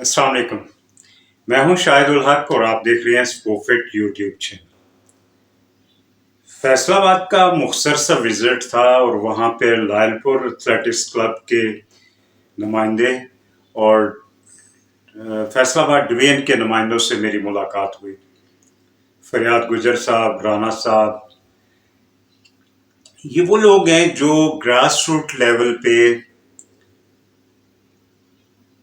अस्सलाम वालेकुम। मैं हूं शाहिद उल हक और आप देख रहे हैं स्पोफिट यूट्यूब चैनल। फैसलाबाद का मुख्तसर सा विजिट था और वहां पे लायलपुर एथलेटिक्स क्लब के नुमाइंदे और फैसलाबाद डिवीजन के नुमाइंदों से मेरी मुलाकात हुई। फरियाद गुजर साहब, राना साहब, ये वो लोग हैं जो ग्रास रूट लेवल पे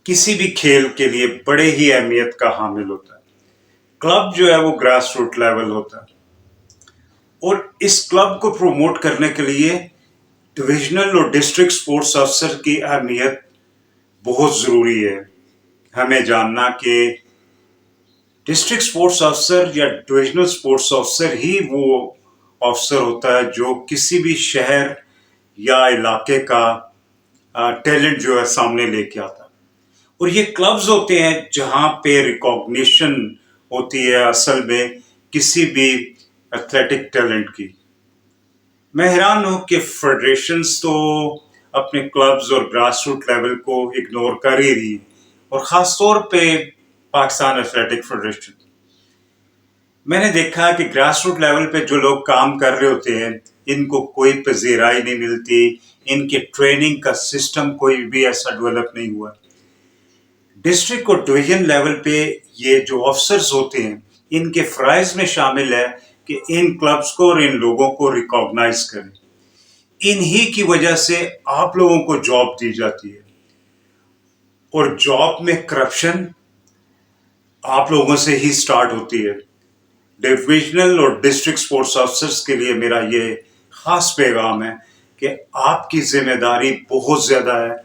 किसी भी खेल के लिए बड़े ही अहमियत का हामिल होता है। क्लब जो है वो ग्रास रूट लेवल होता है और इस क्लब को प्रमोट करने के लिए डिविजनल और डिस्ट्रिक्ट स्पोर्ट्स अफसर की अहमियत बहुत ज़रूरी है। हमें जानना कि डिस्ट्रिक्ट स्पोर्ट्स अफसर या डिविजनल स्पोर्ट्स अफसर ही वो अफसर होता है जो किसी भी शहर या इलाके का टैलेंट जो है सामने लेके आता है। और ये क्लब्स होते हैं जहाँ पे रिकॉग्निशन होती है असल में किसी भी एथलेटिक टैलेंट की। मैं हैरान हूं कि फेडरेशंस तो अपने क्लब्स और ग्रास रूट लेवल को इग्नोर कर ही रही और ख़ास तौर पे पाकिस्तान एथलेटिक फेडरेशन। मैंने देखा कि ग्रास रूट लेवल पे जो लोग काम कर रहे होते हैं इनको कोई पजीराई नहीं मिलती, इनके ट्रेनिंग का सिस्टम कोई भी ऐसा डेवलप नहीं हुआ। डिस्ट्रिक्ट और डिवीजन लेवल पे ये जो ऑफिसर्स होते हैं इनके फ़राइज़ में शामिल है कि इन क्लब्स को और इन लोगों को रिकॉग्नाइज करें। इन्हीं की वजह से आप लोगों को जॉब दी जाती है और जॉब में करप्शन आप लोगों से ही स्टार्ट होती है। डिविजनल और डिस्ट्रिक्ट स्पोर्ट्स अफसर्स के लिए मेरा ये खास पैगाम है कि आपकी जिम्मेदारी बहुत ज़्यादा है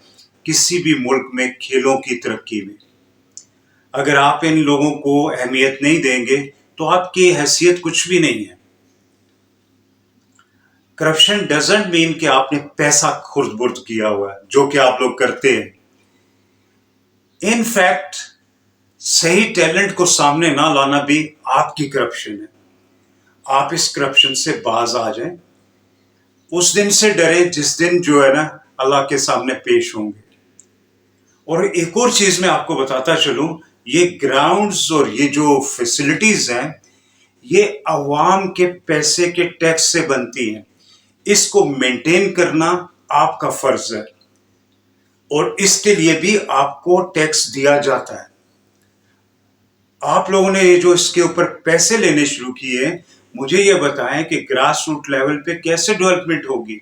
किसी भी मुल्क में खेलों की तरक्की में। अगर आप इन लोगों को अहमियत नहीं देंगे तो आपकी हैसियत कुछ भी नहीं है। करप्शन डजंट मीन कि आपने पैसा खुर्द बुर्द किया हुआ है, जो कि आप लोग करते हैं। इनफैक्ट सही टैलेंट को सामने ना लाना भी आपकी करप्शन है। आप इस करप्शन से बाज आ जाएं। उस दिन से डरे जिस दिन जो है ना अल्लाह के सामने पेश होंगे। और एक और चीज मैं आपको बताता चलूं, ये ग्राउंड्स और ये जो फैसिलिटीज हैं ये अवाम के पैसे के टैक्स से बनती हैं। इसको मेंटेन करना आपका फर्ज है और इसके लिए भी आपको टैक्स दिया जाता है। आप लोगों ने ये जो इसके ऊपर पैसे लेने शुरू किए, मुझे ये बताएं कि ग्रास रूट लेवल पे कैसे डेवलपमेंट होगी।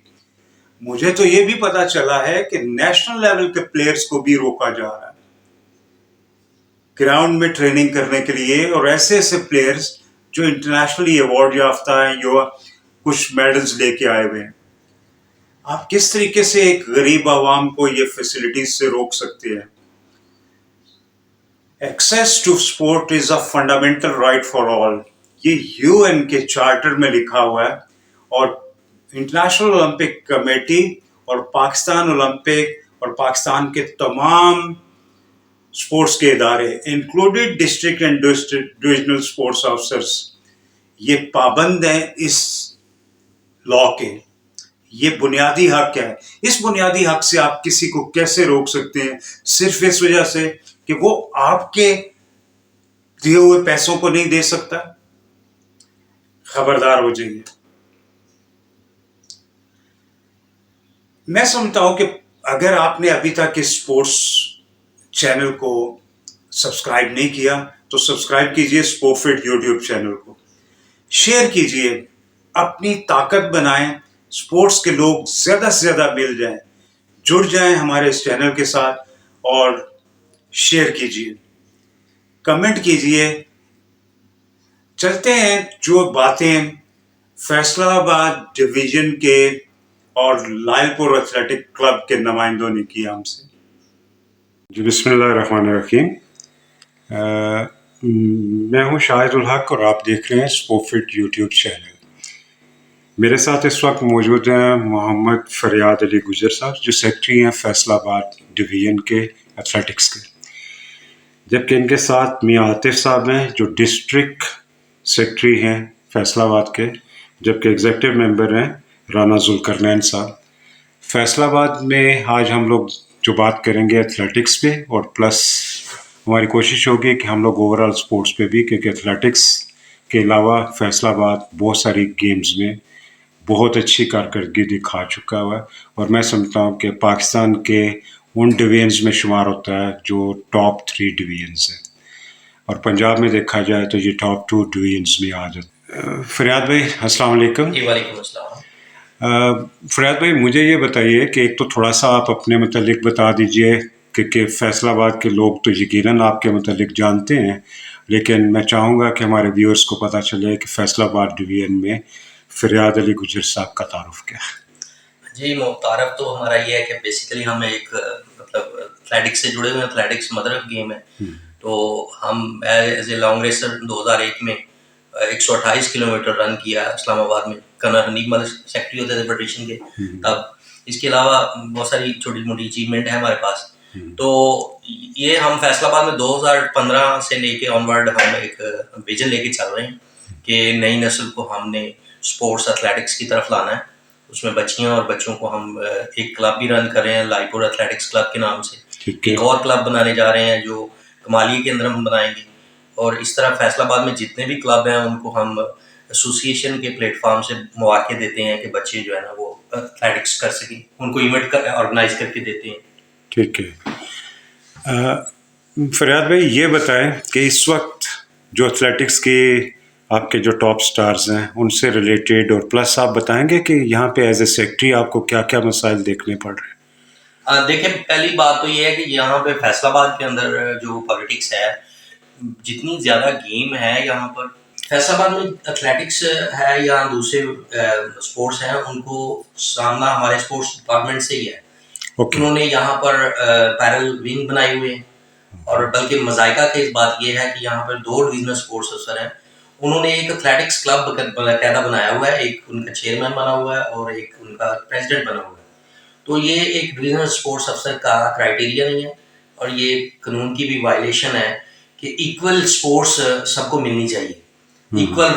मुझे तो ये भी पता चला है कि नेशनल लेवल के प्लेयर्स को भी रोका जा रहा है ग्राउंड में ट्रेनिंग करने के लिए, और ऐसे ऐसे प्लेयर्स जो इंटरनेशनली अवार्ड याफ्ता है, जो कुछ मेडल्स लेके आए हुए हैं। आप किस तरीके से एक गरीब आवाम को ये फैसिलिटीज से रोक सकते हैं? Access to sport is a fundamental right for all, ये यूएन के चार्टर में लिखा हुआ है। और इंटरनेशनल ओलंपिक कमेटी और पाकिस्तान ओलंपिक और पाकिस्तान के तमाम स्पोर्ट्स के इदारे included district and divisional sports officers ये पाबंद हैं इस लॉ के। ये बुनियादी हक है। इस बुनियादी हक से आप किसी को कैसे रोक सकते हैं? सिर्फ इस वजह से कि वो आपके दिए हुए पैसों को नहीं दे सकता। खबरदार हो जाइए। मैं समझता हूं कि अगर आपने अभी तक इस स्पोर्ट्स चैनल को सब्सक्राइब नहीं किया तो सब्सक्राइब कीजिए स्पोफिट यूट्यूब चैनल को, शेयर कीजिए, अपनी ताकत बनाएं, स्पोर्ट्स के लोग ज्यादा से ज्यादा मिल जाएं, जुड़ जाएं हमारे इस चैनल के साथ और शेयर कीजिए, कमेंट कीजिए। चलते हैं जो बातें फैसलाबाद डिवीजन के और लायलपुर एथलेटिक क्लब के नुमाइंदों ने की हमसे। जी बिस्मिल्लाहिर्रहमानिर्रहीम। मैं हूं शाहिद उल हक और आप देख रहे हैं स्पोफिट यूट्यूब चैनल। मेरे साथ इस वक्त मौजूद हैं मोहम्मद फरियाद अली गुजर साहब, जो सेक्रेटरी हैं फैसलाबाद डिवीजन के एथलेटिक्स के, जबकि इनके साथ मियां आतिफ साहब हैं जो डिस्ट्रिक्ट सेक्रेटरी हैं फैसलाबाद के, जबकि एग्जीक्यूटिव मेंबर हैं राना जुल्करनैन साहब। फैसलाबाद में आज हम लोग जो बात करेंगे एथलेटिक्स पे और प्लस हमारी कोशिश होगी कि हम लोग ओवरऑल स्पोर्ट्स पे भी, क्योंकि एथलेटिक्स के अलावा फैसलाबाद बहुत सारी गेम्स में बहुत अच्छी कारकर्दगी दिखा चुका हुआ है, और मैं समझता हूँ कि पाकिस्तान के उन डिवीजन्स में शुमार होता है जो टॉप 3 डिवीजन्स हैं, और पंजाब में देखा जाए तो ये टॉप 2 डिवीजन्स में आ जाता। फरियाद भाई अस्सलाम वालेकुम। जी वालेकुम अस्सलाम। फरियाद भाई मुझे ये बताइए कि एक तो थोड़ा सा आप अपने मतलब बता दीजिए कि फैसलाबाद के लोग तो यकीनन आपके मतलब जानते हैं, लेकिन मैं चाहूँगा कि हमारे व्यूअर्स को पता चले कि फैसलाबाद डिवीजन में फरियाद अली गुजर साहब का तारुफ क्या है। जी तारफ़ तो हमारा ये है कि बेसिकली हम एक मतलब एथलेटिक्स से जुड़े हुए हैं। एथलेटिक्स मदर ऑफ गेम है। तो हम एज ए लॉन्ग रेसर 2001 में 128 किलोमीटर रन किया इस्लामाबाद में। कर्नल हनीफ मलिक सेक्रेटरी होते थे फेडरेशन के तब। इसके अलावा बहुत सारी छोटी मोटी अचीवमेंट है हमारे पास। तो ये हम फैसलाबाद में 2015 से लेके ऑनवर्ड हम एक विजन लेके चल रहे हैं कि नई नस्ल को हमने स्पोर्ट्स एथलेटिक्स की तरफ लाना है। उसमें बच्चियां और बच्चों को हम एक क्लब भी रन कर रहे हैं लाइपुर एथलेटिक्स क्लब के नाम से। एक और क्लब बनाने जा रहे हैं जो कमालिया के अंदर हम बनाएंगे, और इस तरह फैसलाबाद में जितने भी क्लब हैं उनको हम एसोसिएशन के प्लेटफॉर्म से मौके देते हैं कि बच्चे जो है ना वो एथलेटिक्स कर सकें, उनको इवेंट ऑर्गेनाइज करके देते हैं। ठीक है। फरियाद भाई ये बताएं कि इस वक्त जो एथलेटिक्स के आपके जो टॉप स्टार्स हैं उनसे रिलेटेड, और प्लस आप बताएंगे कि यहाँ पे एज ए सेक्रेटरी आपको क्या क्या मसाइल देखने पड़ रहे हैं। देखिए पहली बात तो ये है कि यहाँ पे फैसलाबाद के अंदर जो पॉलिटिक्स है, जितनी ज़्यादा गेम है यहाँ पर फैसलाबाद में एथलेटिक्स है या दूसरे स्पोर्ट्स हैं, उनको सामना हमारे स्पोर्ट्स डिपार्टमेंट से ही है। उन्होंने यहाँ पर पैरल विंग बनाई हुई है, और बल्कि मजायका की इस बात ये है कि यहाँ पर 2 डिविजनल स्पोर्ट्स अफसर हैं। उन्होंने एक एथलेटिक्स क्लब बाकायदा बनाया हुआ है, एक उनका चेयरमैन बना हुआ है और एक उनका प्रेसिडेंट बना हुआ है। तो ये एक डिविजनल स्पोर्ट्स अफसर का क्राइटेरिया नहीं है, और ये कानून की भी वायलेशन है कि इक्वल स्पोर्ट्स सबको मिलनी चाहिए। इक्वल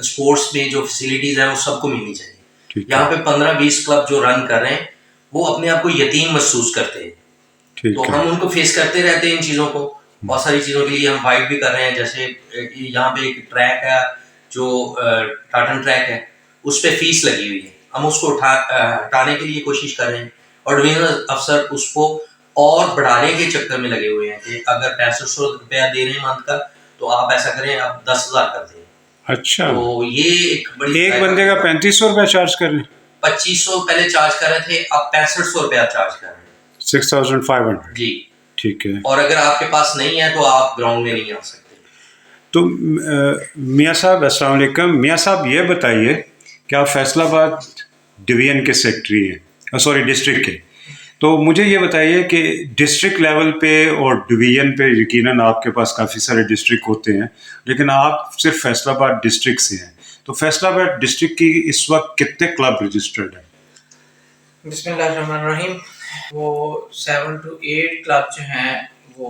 स्पोर्ट्स में जो फैसिलिटीज है वो सबको मिलनी चाहिए। यहाँ पे 15-20 क्लब जो रन कर रहे हैं वो अपने आप को यतीम महसूस करते हैं। तो हम उनको फेस करते रहते हैं इन चीज़ों को। बहुत सारी चीज़ों के लिए हम फाइट भी कर रहे हैं। जैसे यहाँ पे एक ट्रैक है जो टाटन ट्रैक है, उस पर फीस लगी हुई है, हम उसको हटाने के लिए कोशिश कर रहे हैं, और डिविजनल अफसर उसको और बढ़ाने के चक्कर में लगे हुए हैं कि अगर 6500 रुपया दे रहे हैं मंथ का, तो आप ऐसा करें आप 10,000 कर दें। अच्छा, तो ये एक बड़ी एक बंदे का 3500 रुपया चार्ज कर रहे हैं। 2500 पहले चार्ज कर रहे थे, अब 6500 रुपया चार्ज कर रहे हैं। 6500 जी ठीक है। और अगर आपके पास नहीं है तो आप ग्राउंड में नहीं आ सकते। तो मियाँ साहब अस्सलाम वालेकुम। मियाँ साहब ये बताइए कि आप फैसलाबाद डिवीजन के सेक्रेटरी हैं, सॉरी डिस्ट्रिक्ट के, तो मुझे ये बताइए कि डिस्ट्रिक्ट लेवल पे और डिवीजन पे यकीनन आपके पास काफ़ी सारे डिस्ट्रिक्ट होते हैं, लेकिन आप सिर्फ फैसलाबाद डिस्ट्रिक्ट से हैं, तो फैसलाबाद डिस्ट्रिक्ट की इस वक्त कितने क्लब रजिस्टर्ड हैं? बिस्मिल्लाहिर्रहमानिर्रहीम। वो 7 to 8 क्लब जो हैं वो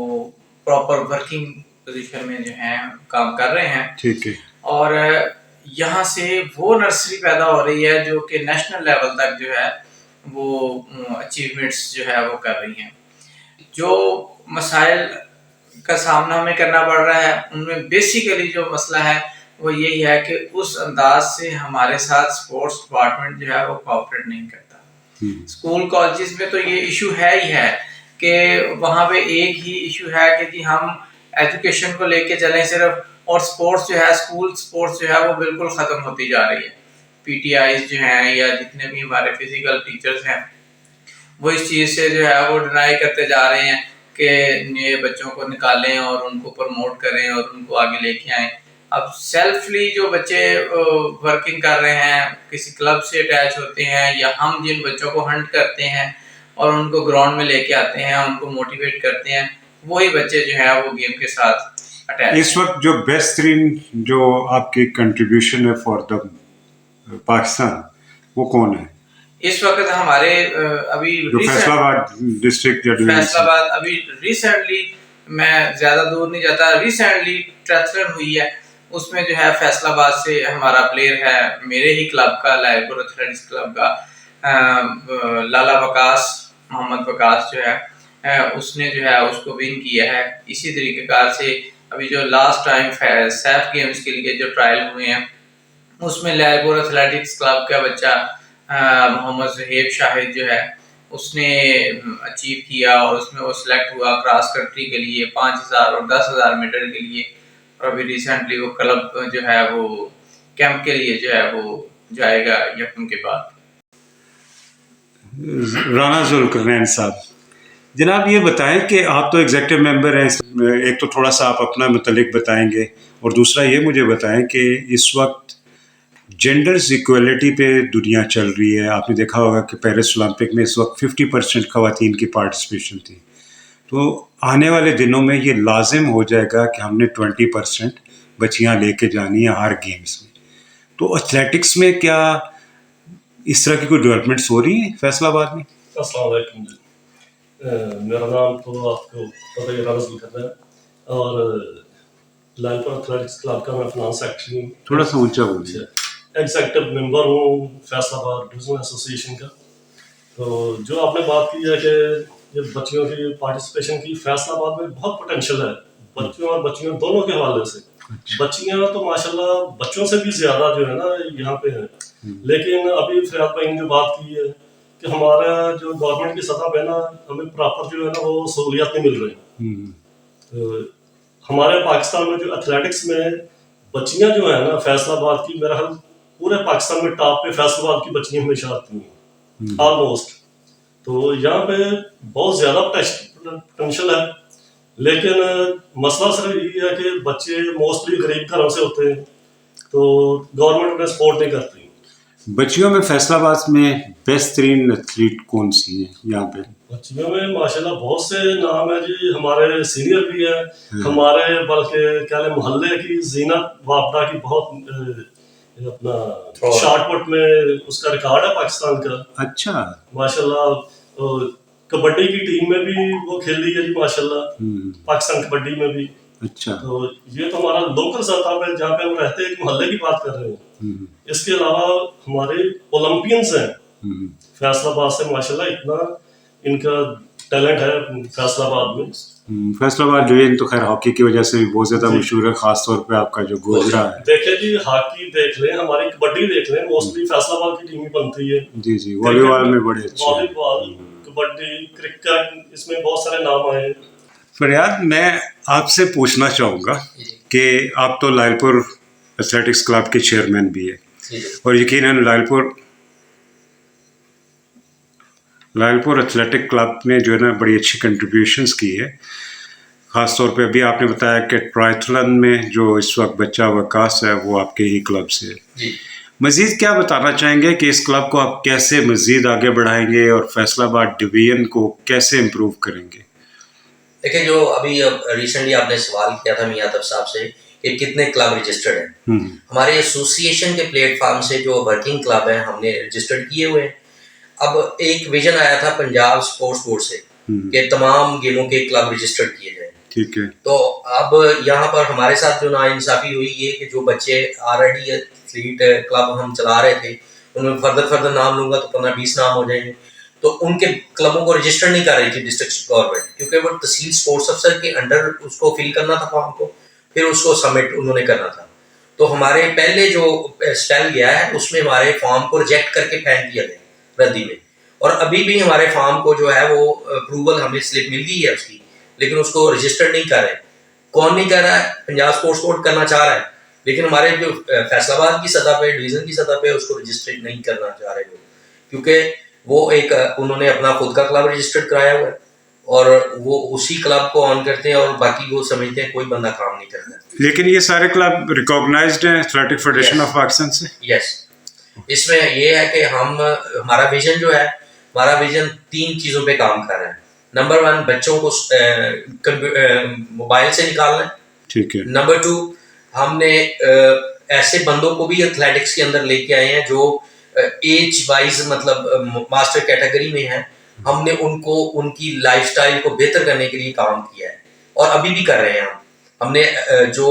प्रॉपर वर्किंग पोजीशन में जो हैं काम कर रहे हैं। ठीक है। और यहाँ से वो नर्सरी पैदा हो रही है जो कि नेशनल लेवल तक जो है वो अचीवमेंट्स जो है वो कर रही हैं। जो मसाइल का सामना हमें करना पड़ रहा है उनमें बेसिकली जो मसला है वो यही है कि उस अंदाज से हमारे साथ स्पोर्ट्स डिपार्टमेंट जो है वो कोऑपरेट नहीं करता। स्कूल कॉलेजेस में तो ये इशू है ही है कि वहाँ पे एक ही इशू है कि जी हम एजुकेशन को लेके चलें सिर्फ, और स्पोर्ट्स जो है स्कूल स्पोर्ट्स जो है वो बिल्कुल ख़त्म होती जा रही है। पीटीआईज जो हैं या जितने भी हमारे फिजिकल टीचर्स हैं वो इस चीज़ से जो है वो डिनाई करते जा रहे हैं कि ये बच्चों को निकालें और उनको प्रमोट करें और उनको आगे लेके आएँ। अब सेल्फली जो बच्चे वर्किंग कर रहे हैं किसी क्लब से अटैच होते हैं, या हम जिन बच्चों को हंट करते हैं और उनको ग्राउंड में लेके आते हैं, उनको मोटिवेट करते हैं, वही बच्चे जो है वो गेम के साथ अटैच। इस वक्त जो बेहतरीन जो आपकी कंट्रीब्यूशन है फॉर द पाकिस्तान वो कौन है? इस वक्त हमारे अभी फैसलाबाद डिस्ट्रिक्ट फैसलाबाद अभी रिसेंटली, मैं ज्यादा दूर नहीं जाता, रिसेंटली ट्रैथलन हुई है, उसमें जो है फैसलाबाद से हमारा प्लेयर है मेरे ही क्लब का, लाइपुर एथलेटिक्स क्लब का लाला वकास, मोहम्मद वकास जो है उसने जो है उसको विन किया है। इसी तरीके कार से अभी जो लास्ट टाइम सैफ गेम्स के लिए जो ट्रायल हुए हैं उसमें लालपुर एथलेटिक्स क्लब का बच्चा मोहम्मद सुहेब शाहिद जो है उसने अचीव किया और उसमें वो सिलेक्ट हुआ क्रॉस कंट्री के लिए 5000 और 10,000 मीटर के लिए। और अभी रिसेंटली वो क्लब जो है वो कैंप के लिए जो है वो जाएगा यकम के बाद। राना जुल्करनैन साहब, जनाब ये बताएं कि आप तो एग्जेक्टिव मेंबर हैं, एक तो थोड़ा सा आप अपना मुतलिक बताएंगे और दूसरा ये मुझे बताएं कि इस वक्त जेंडर्स इक्वलिटी पे दुनिया चल रही है। आपने देखा होगा कि पेरिस ओलंपिक में इस वक्त 50% खवातीन की पार्टिसिपेशन थी, तो आने वाले दिनों में ये लाजिम हो जाएगा कि हमने 20% बच्चियाँ लेके जानी है हर गेम्स में। तो एथलेटिक्स में क्या इस तरह की कोई डेवलपमेंट्स हो रही हैं फैसलाबाद में? अस्सलाम वालेकुम जी। मेरा नाम तो आपको पता ही राना जुल्करनैन है और लालपुर एथलेटिक्स क्लब का मैं फाइनेंस सेक्रेटरी हूँ। थोड़ा सा ऊंचा बोलिए। एग्जेक्टिव मेंबर हूँ फैसलाबाद डिविजनल एसोसिएशन का। तो जो आपने बात की है कि ये बच्चियों की पार्टिसिपेशन की, फैसलाबाद में बहुत पोटेंशियल है बच्चों और बच्चियों दोनों के हवाले से। बच्चियां तो माशाल्लाह बच्चों से भी ज्यादा जो है ना यहाँ पे है। लेकिन अभी फरियाद भाई ने जो बात की है कि हमारा जो गवर्नमेंट की सतह पे ना हमें प्रॉपर जो है ना वो सहूलियत नहीं मिल रही। तो हमारे पाकिस्तान में जो एथलेटिक्स में बच्चियां जो है ना फैसलाबाद की, मेरा ख्याल पूरे पाकिस्तान में टॉप पे फैसलाबाद की बच्चियां हमेशा आती हैं ऑलमोस्ट। तो यहाँ पे बहुत ज्यादा पोटेंशियल है, लेकिन मसला सिर्फ ये है कि बच्चे मोस्टली गरीब घरों से होते हैं तो गवर्नमेंट उन्हें सपोर्ट नहीं करती। बच्चियों में फैसलाबाद में बेस्ट तरीन एथलीट कौन सी है यहाँ पे? बच्चियों में माशाल्लाह बहुत से नाम है जी। हमारे सीनियर भी है, हमारे बल्कि क्या मोहल्ले की जीनत वापडा की बहुत अपना शॉर्ट पुट में उसका रिकॉर्ड है पाकिस्तान का। अच्छा, माशाल्लाह। तो कबड्डी की टीम में भी वो खेल रही है जी माशाल्लाह, पाकिस्तान कबड्डी में भी। अच्छा, तो ये तो हमारा लोकल सतह पे जहाँ पे हम रहते हैं मोहल्ले की बात कर रहे हैं। इसके अलावा हमारे ओलंपियंस हैं फैसलाबाद से माशाल्लाह, इतना इनका टैलेंट है फैसलाबाद में। फैसलाबाद डिवीजन तो खैर हॉकी की वजह से भी बहुत ज्यादा मशहूर है, खास तौर पे आपका जो गोजरा है। देखें जी, हॉकी देख लें, हमारी कबड्डी देख लें, मोस्टली फैसलाबाद की टीम ही बनती है। जी जी, वॉलीबॉल में बड़े अच्छे, वॉलीबॉल, कबड्डी, क्रिकेट, इसमें बहुत सारे नाम आए। फरियाद, मैं आपसे पूछना चाहूँगा कि आप तो लालपुर एथलेटिक्स क्लब के चेयरमैन भी है और यकीनन लालपुर एथलेटिक क्लब ने जो है ना बड़ी अच्छी कंट्रीब्यूशंस की है। ख़ास तौर पे अभी आपने बताया कि ट्रायथलन में जो इस वक्त बच्चा वकास है वो आपके ही क्लब से है। मज़ीद क्या बताना चाहेंगे कि इस क्लब को आप कैसे मज़ीद आगे बढ़ाएंगे और फैसलाबाद डिवीज़न को कैसे इम्प्रूव करेंगे? देखिए, जो अभी रिसेंटली आपने सवाल किया था मियां तब साहब से कि कितने क्लब रजिस्टर्ड हैं, हमारे एसोसिएशन के प्लेटफॉर्म से जो वर्किंग क्लब है हमने रजिस्टर्ड किए हुए हैं। अब एक विजन आया था पंजाब स्पोर्ट्स बोर्ड से कि तमाम गेमों के क्लब रजिस्टर्ड किए जाए। ठीक है। तो अब यहाँ पर हमारे साथ जो नाइंसाफी हुई है कि जो बच्चे ऑलरेडी एथलीट क्लब हम चला रहे थे उनमें फर्दर नाम लूंगा तो 15-20 नाम हो जाएंगे, तो उनके क्लबों को रजिस्टर नहीं कर रही थी डिस्ट्रिक्ट गवर्नमेंट, क्योंकि वो तहसील स्पोर्ट्स अफसर के अंडर उसको फिल करना था फॉर्म को, फिर उसको सबमिट उन्होंने करना था। तो हमारे पहले जो स्पेल गया है उसमें हमारे फॉर्म को रिजेक्ट करके फेंक दिया गया रद्दी में, और अभी भी हमारे फॉर्म को जो है वो अप्रूवल हमें स्लिप मिल गई है उसकी, लेकिन उसको रजिस्टर नहीं कर रहे। कौन नहीं कर रहा है? पंजाब स्पोर्ट्स बोर्ड करना चाह रहा है, लेकिन हमारे जो फैसलाबाद की सतह पे, डिवीजन की सतह पे उसको रजिस्टर नहीं करना चाह रहे लोग, क्योंकि वो एक उन्होंने अपना खुद का क्लब रजिस्टर्ड कराया हुआ है और वो उसी क्लब को ऑन करते हैं और बाकी वो समझते हैं कोई बंदा काम नहीं करता। लेकिन ये सारे क्लब रिकॉग्नाइज्ड हैं एथलेटिक फेडरेशन ऑफ पाकिस्तान से? यस। इसमें ये है कि हमारा विजन जो है, हमारा विजन 3 चीज़ों पे काम कर रहा है। नंबर 1, बच्चों को मोबाइल से निकालना है। ठीक है। नंबर 2, हमने ऐसे बंदों को भी एथलेटिक्स के अंदर लेके आए हैं जो एज वाइज मतलब मास्टर कैटेगरी में है। हमने उनको उनकी लाइफस्टाइल को बेहतर करने के लिए काम किया है और अभी भी कर रहे हैं। हमने जो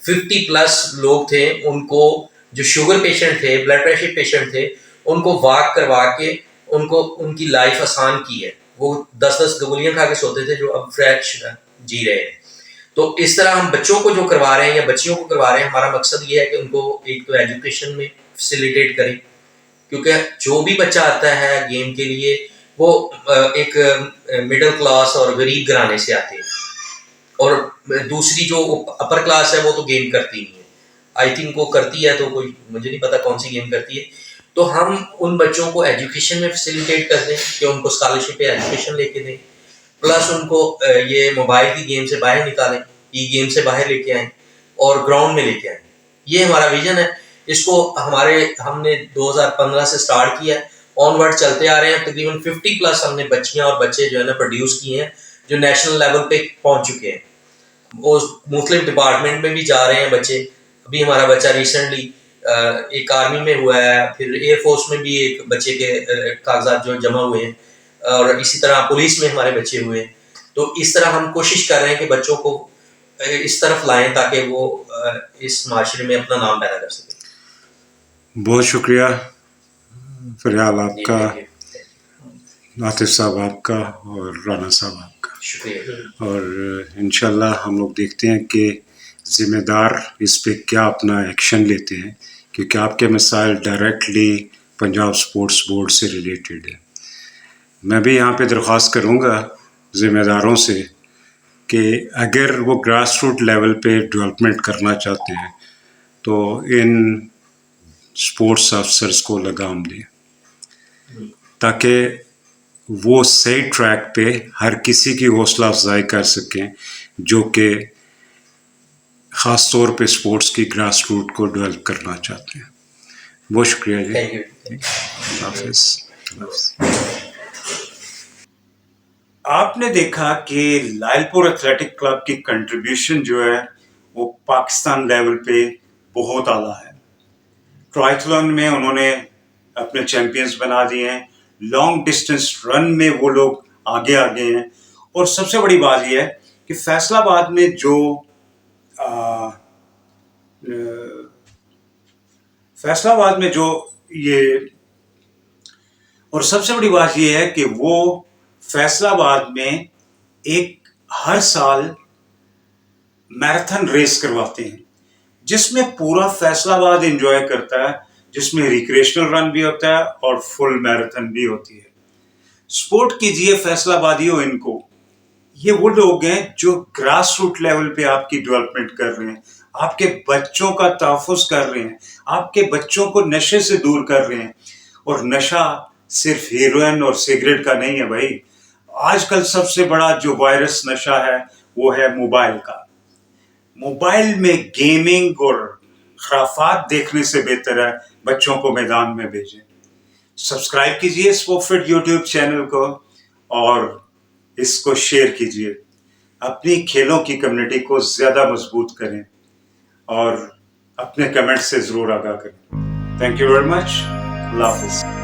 50+ लोग थे उनको, जो शुगर पेशेंट थे, ब्लड प्रेशर पेशेंट थे, उनको वॉक करवा के उनको उनकी लाइफ आसान की है। वो 10-10 गोलियां खा के सोते थे, जो अब फ्रेश जी रहे हैं। तो इस तरह हम बच्चों को जो करवा रहे हैं या बच्चियों को करवा रहे हैं, हमारा मकसद ये है कि उनको एक तो एजुकेशन में फैसिलिटेट करें, क्योंकि जो भी बच्चा आता है गेम के लिए वो एक मिडिल क्लास और गरीब घराने से आते हैं, और दूसरी जो अपर क्लास है वो तो गेम करती नहीं है। आई थिंक वो करती है तो कोई, मुझे नहीं पता कौन सी गेम करती है। तो हम उन बच्चों को एजुकेशन में फैसिलिटेट कर दें कि उनको स्कॉलरशिप या एजुकेशन लेके दें, प्लस उनको ये मोबाइल की गेम से बाहर निकालें, ई गेम से बाहर लेके आएँ और ग्राउंड में लेके आएँ। ये हमारा विजन है। इसको हमने 2015 से स्टार्ट किया है, ऑनवर्ड चलते आ रहे हैं। तकरीबन 50 प्लस हमने बच्चियां और बच्चे जो है ना प्रोड्यूस किए हैं, जो नेशनल लेवल पे पहुंच चुके हैं। वो मुख्तलिफ डिपार्टमेंट में भी जा रहे हैं बच्चे। अभी हमारा बच्चा रिसेंटली एक आर्मी में हुआ है, फिर एयरफोर्स में भी एक बच्चे के कागजात जो जमा हुए हैं, और इसी तरह पुलिस में हमारे बच्चे हुए हैं। तो इस तरह हम कोशिश कर रहे हैं कि बच्चों को इस तरफ लाएं ताकि वो इस माशरे में अपना नाम पैदा कर सकें। बहुत शुक्रिया फरियाल जी, आपका, थैंक यू। आतिफ साहब आपका और राना साहब आपका। शुक्रिया। और इंशाल्लाह हम लोग देखते हैं कि ज़िम्मेदार इस पे क्या अपना एक्शन लेते हैं, क्योंकि आपके मसाइल डायरेक्टली पंजाब स्पोर्ट्स बोर्ड से रिलेटेड है। मैं भी यहाँ पे दरख्वास्त करूँगा ज़िम्मेदारों से कि अगर वो ग्रास रूट लेवल पे डेवलपमेंट करना चाहते हैं तो इन स्पोर्ट्स अफसर्स को लगाम दें, ताकि वो सही ट्रैक पे हर किसी की हौसला अफजाई कर सकें जो कि ख़ास तौर पे स्पोर्ट्स की ग्रास रूट को डेवलप करना चाहते हैं। बहुत शुक्रिया जी। Thank you. अल्लाह हाफ़िज़। आपने देखा कि लायलपुर एथलेटिक क्लब की कंट्रीब्यूशन जो है वो पाकिस्तान लेवल पे बहुत आला है। ट्रायथलॉन में उन्होंने अपने चैंपियंस बना दिए हैं, लॉन्ग डिस्टेंस रन में वो लोग आगे आगे हैं, और सबसे बड़ी बात यह है कि फैसलाबाद में जो फैसलाबाद में जो ये और सबसे बड़ी बात यह है कि वो फैसलाबाद में एक हर साल मैराथन रेस करवाते हैं, जिसमें पूरा फैसलाबाद एंजॉय करता है, जिसमें रिक्रिएशनल रन भी होता है और फुल मैराथन भी होती है। सपोर्ट कीजिए फैसलाबादियों इनको। ये वो लोग हैं जो ग्रास रूट लेवल पे आपकी डेवलपमेंट कर रहे हैं, आपके बच्चों का तहफ़्फ़ुज़ कर रहे हैं, आपके बच्चों को नशे से दूर कर रहे हैं। और नशा सिर्फ हेरोइन और सिगरेट का नहीं है भाई, आजकल सबसे बड़ा जो वायरस नशा है वो है मोबाइल का। मोबाइल में गेमिंग और खराफात देखने से बेहतर है बच्चों को मैदान में भेजें। सब्सक्राइब कीजिए स्पोर्टफिट यूट्यूब चैनल को और इसको शेयर कीजिए। अपनी खेलों की कम्युनिटी को ज़्यादा मजबूत करें और अपने कमेंट से ज़रूर आगाह करें। Thank you very much. अल्लाह हाफ़िज़।